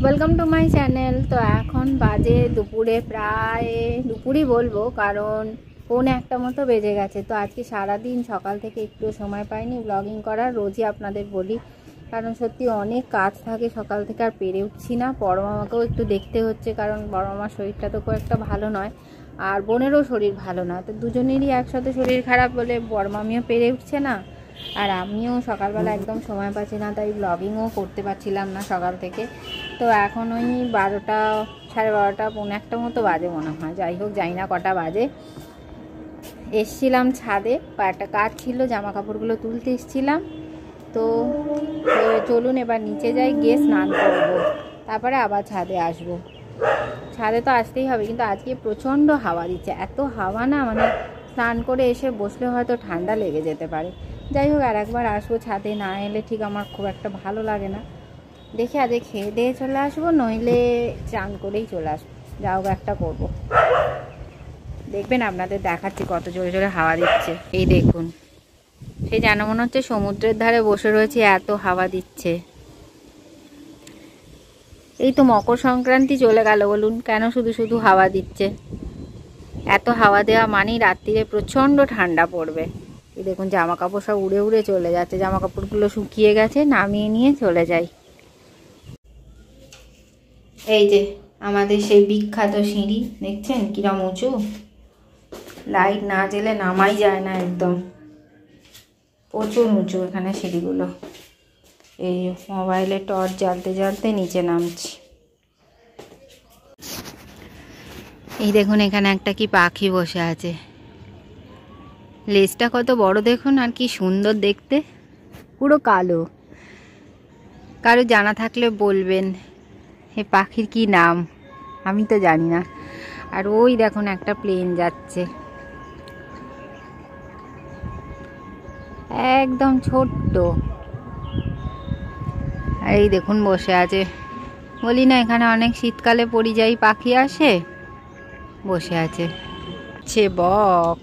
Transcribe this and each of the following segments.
Welcome to my channel. তো এখন বাজে দুপুরে, প্রায় দুপুরই বলবো, কারণ 1:45 মতো বেজে গেছে। তো আজকে সারাদিন সকাল থেকে একটু সময় পাইনি ব্লগিং করার। রোজই আপনাদের বলি, কারণ সত্যি অনেক কাজ থাকে সকাল থেকে, আর পেরে উঠছি না। বড় মামাকেও একটু দেখতে হচ্ছে, কারণ বড় মামার শরীরটা তো খুব একটা ভালো নয়, আর বোনেরও শরীর ভালো না। তো দুজনেরই একসাথে শরীর খারাপ বলে বড় মামিও পেরে উঠছে না, আর আমিও সকালবেলা একদম সময় পাচ্ছি না, তাই ব্লগিংও করতে পারছিলাম না সকাল থেকে। তো এখন ওই 12টা, 12:30, 1:45 মতো বাজে মনে হয়। যাই হোক, জানি না কটা বাজে। এসছিলাম ছাদে, একটা কাজ ছিল, জামা কাপড়গুলো তুলতে এসছিলাম। তো চলুন এবার নিচে যাই, গিয়ে স্নান করবো, তারপরে আবার ছাদে আসবো। ছাদে তো আসতেই হবে, কিন্তু আজকে প্রচণ্ড হাওয়া দিচ্ছে। এত হাওয়া না, মানে স্নান করে এসে বসলে হয়তো ঠান্ডা লেগে যেতে পারে। যাই হোক, আর একবার আসবো ছাদে। না এলে ঠিক আমার খুব একটা ভালো লাগে না। দেখে আজকে খেয়ে দিয়ে চলে আসবো, নইলে চান করেই চলে আসবো। যা হোক একটা করবো। দেখবেন, আপনাদের দেখাচ্ছি কত জোরে জোরে হাওয়া দিচ্ছে। এই দেখুন, সেই যেন মনে হচ্ছে সমুদ্রের ধারে বসে রয়েছে, এত হাওয়া দিচ্ছে। এই তো মকর সংক্রান্তি চলে গেল, বলুন কেন শুধু শুধু হাওয়া দিচ্ছে? এত হাওয়া দেওয়া মানেই রাত্রিরে প্রচণ্ড ঠান্ডা পড়বে। এই দেখুন, জামা কাপড় সব উড়ে উড়ে চলে যাচ্ছে। জামা কাপড়গুলো শুকিয়ে গেছে, নামিয়ে নিয়ে চলে যাই। এই যে আমাদের সেই বিখ্যাত সিঁড়ি, দেখছেন কিরম উঁচু? লাইট না জ্বেলে নামাই যায় না, একদম প্রচুর উঁচু এখানে সিঁড়িগুলো। এই মোবাইলে টর্চ জ্বালতে জ্বালতে নিচে নামছি। এই দেখুন, এখানে একটা কি পাখি বসে আছে। লেজটা কত বড় দেখুন, আর কি সুন্দর দেখতে, পুরো কালো। কারো জানা থাকলে বলবেন এ পাখির কি নাম, আমি তো জানি না। আর ওই দেখুন একটা প্লেন যাচ্ছে, একদম ছোট্ট। আর এই দেখুন বসে আছে। বলি না, এখানে অনেক শীতকালে পরিযায়ী পাখি আসে, বসে আছে। সে বক।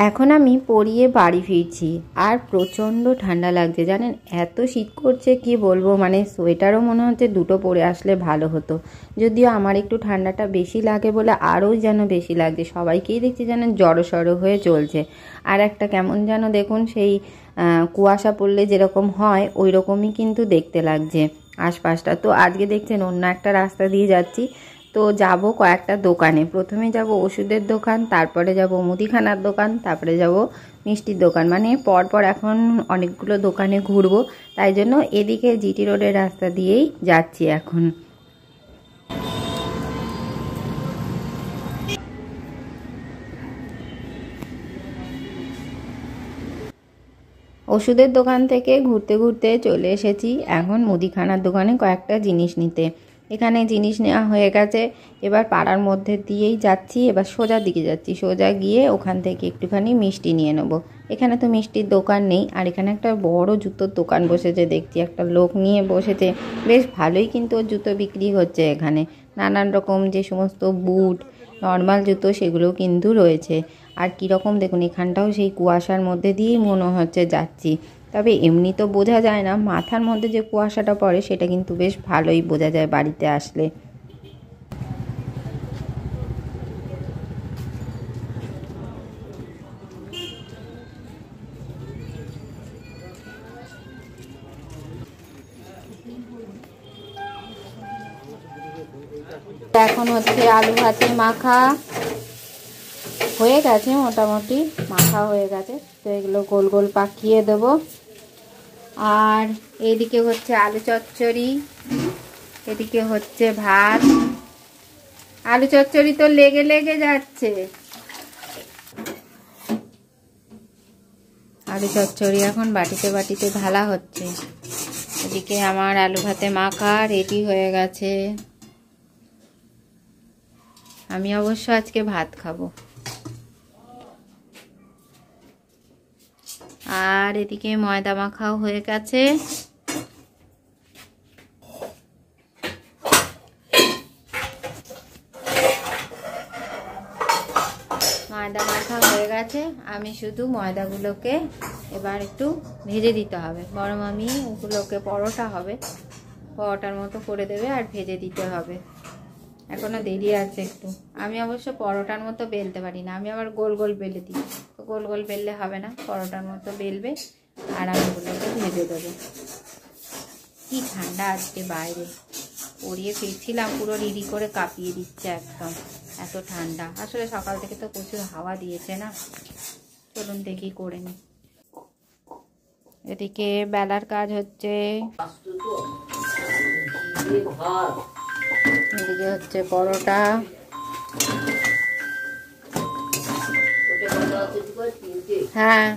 এখন আমি পরিয়ে বাড়ি ফিরছি, আর প্রচণ্ড ঠান্ডা লাগছে জানেন। এত শীত করছে কি বলবো, মানে সোয়েটারও মনে হচ্ছে দুটো পরে আসলে ভালো হতো। যদিও আমার একটু ঠান্ডাটা বেশি লাগে বলে আরও যেন বেশি লাগছে। সবাইকেই দেখছি যেন জড়সড় হয়ে চলছে। আর একটা কেমন যেন দেখুন, সেই কুয়াশা পড়লে যেরকম হয় ওই রকমই কিন্তু দেখতে লাগছে আশপাশটা। তো আজকে দেখছেন অন্য একটা রাস্তা দিয়ে যাচ্ছি। তো যাব কয়েকটা দোকানে। প্রথমে যাব ওষুধের দোকান, তারপরে যাব মুদিখানার দোকান, তারপরে যাব মিষ্টির দোকান। মানে পরপর এখন অনেকগুলো দোকানে ঘুরবো, তাই জন্য এদিকে জিটি রোডের রাস্তা দিয়েই যাচ্ছি এখন। ওষুধের দোকান থেকে ঘুরতে ঘুরতে চলে এসেছি এখন মুদিখানার দোকানে কয়েকটা জিনিস নিতে। এখানে জিনিস নেওয়া হয়ে গেছে, এবার পাড়ার মধ্যে দিয়েই যাচ্ছি। এবার সোজা দিকে যাচ্ছি, সোজা গিয়ে ওখান থেকে একটুখানি মিষ্টি নিয়ে নেব। এখানে তো মিষ্টির দোকান নেই, আর এখানে একটা বড় জুতোর দোকান বসেছে দেখছি, একটা লোক নিয়ে বসেছে। বেশ ভালোই কিন্তু ওর জুতো বিক্রি হচ্ছে এখানে। নানান রকম যে সমস্ত বুট, নর্মাল জুতো, সেগুলোও কিন্তু রয়েছে। আর কীরকম দেখুন, এখানটাও সেই কুয়াশার মধ্যে দিয়েই মনে হচ্ছে যাচ্ছি। তবে এমনি তো বোঝা যায় না, মাথার মধ্যে যে কুয়াশাটা পড়ে সেটা কিন্তু বেশ ভালোই বোঝা যায় বাড়িতে আসলে। এখন হচ্ছে আলু ভাতে মাখা হয়ে গেছে, মোটামুটি মাখা হয়ে গেছে। তো এগুলো গোল গোল পাকিয়ে দেবো। আর এইদিকে হচ্ছে আলু চচ্চড়ি, এদিকে হচ্ছে ভাত। আলু চচ্চড়ি তো লেগে লেগে যাচ্ছে। আলু চচ্চড়ি এখন বাটিতে বাটিতে ঢালা হচ্ছে। এদিকে আমার আলু ভাতে মাখা রেডি হয়ে গেছে। আমি অবশ্য আজকে ভাত খাবো। আর এদিকে ময়দা মাখাও হয়ে গেছে। ময়দা মাখা হয়ে গেছে। গেছে, আমি শুধু ময়দাগুলোকে এবার একটু ভেজে দিতে হবে। বড় মামি ওগুলোকে পরোটা হবে, পরোটার মতো করে দেবে আর ভেজে দিতে হবে। এখনো দেরি আছে একটু। আমি অবশ্য পরোটার মতো বেলতে পারি না, আমি আবার গোল গোল বেলে দিই। তো গোল গোল বেললে হবে না, পরোটার মতো বেলবে আর আমি ওগুলোকে ভেজে দেবো। কি ঠান্ডা আজকে বাইরে, পরিয়ে ফিরছিলাম পুরো রিডি করে কাঁপিয়ে দিচ্ছে একদম, এত ঠান্ডা। আসলে সকাল থেকে তো প্রচুর হাওয়া দিয়েছে না। চলুন দেখি করে নি। এদিকে বেলার কাজ হচ্ছে, এদিকে হচ্ছে পরোটা। হ্যাঁ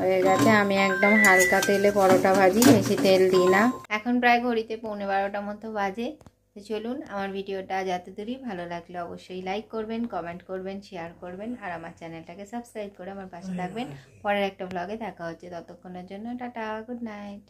হয়ে গেছে। আমি একদম হালকা তেলে পরোটা ভাজি, বেশি তেল দিই না। এখন প্রায় ঘড়িতে 11:15 মতো বাজে। তো চলুন, আমার ভিডিওটা যতদূরই ভালো লাগলে অবশ্যই লাইক করবেন, কমেন্ট করবেন, শেয়ার করবেন আর আমার চ্যানেলটাকে সাবস্ক্রাইব করে আমার পাশে থাকবেন। পরের একটা ব্লগে দেখা হচ্ছে, ততক্ষণের জন্য টাটা, গুড নাইট।